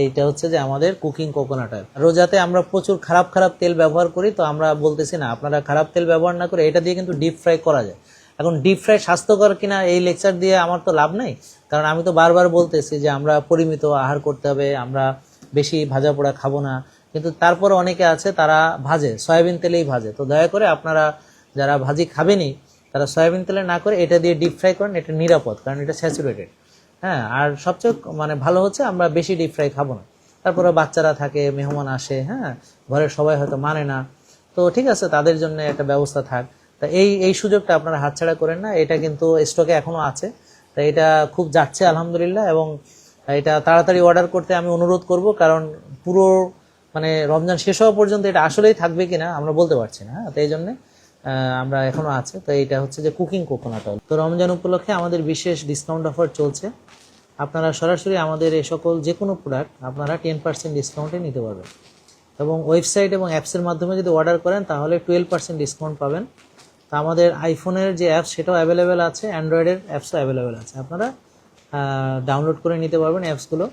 এইটা হচ্ছে যে আমাদের কুকিং কোকোনাট অয়েল। রোজাতে আমরা প্রচুর খারাপ খারাপ তেল ব্যবহার করি, তো আমরা বলতেছি না আপনারা খারাপ তেল ব্যবহার না করে এটা দিয়ে কিন্তু ডিপ ফ্রাই করা যায়। এখন ডিপ ফ্রাই স্বাস্থ্যকর কিনা এই লেকচার দিয়ে আমার তো লাভ নাই, কারণ আমি তো বারবার বলতেছি যে আমরা পরিমিত আহার করতে হবে, আমরা বেশি ভাজা পোড়া খাবো না। কিন্তু তারপর অনেকে আছে তারা ভাজে, সয়াবিন তেলেই ভাজে। তো দয়া করে আপনারা যারা ভাজি খাবেনই তারা সয়াবিন তেলে না করে এটা দিয়ে ডিপ ফ্রাই করেন, এটা নিরাপদ, কারণ এটা স্যাচুরেটেড। হ্যাঁ, আর সবচেয়ে মানে ভালো হচ্ছে আমরা বেশি ডিপ ফ্রাই খাবো না। তারপরে বাচ্চারা থাকে, মেহমান আসে, হ্যাঁ, ঘরের সবাই হয়তো মানে না, তো ঠিক আছে, তাদের জন্য একটা ব্যবস্থা থাক। তা এই সুযোগটা আপনারা হাতছাড়া করেন না, এটা কিন্তু স্টকে এখনো আছে। তা এটা খুব যাচ্ছে আলহামদুলিল্লাহ, এবং এটা তাড়াতাড়ি অর্ডার করতে আমি অনুরোধ করব, কারণ পুরো মানে রমজান শেষ হওয়া পর্যন্ত এটা আসলেই থাকবে কিনা আমরা বলতে পারছি না। হ্যাঁ, তো এই জন্য আমরা এখনো আছে। তো এইটা হচ্ছে যে কুকিং কোকোনাট অয়েল। তো রমজান উপলক্ষে আমাদের বিশেষ ডিসকাউন্ট অফার চলছে। আপনারা সরাসরি আমাদের এই সকল যে কোনো প্রোডাক্ট আপনারা 10% ডিসকাউন্টে নিতে পারবেন, এবং ওয়েবসাইট এবং অ্যাপসের মাধ্যমে যদি অর্ডার করেন তাহলে 12% ডিসকাউন্ট পাবেন। তো আমাদের আইফোনের যে অ্যাপস সেটাও অ্যাভেলেবেল আছে, অ্যান্ড্রয়েডের অ্যাপসও অ্যাভেলেবেল আছে, আপনারা ডাউনলোড করে নিতে পারবেন অ্যাপসগুলো।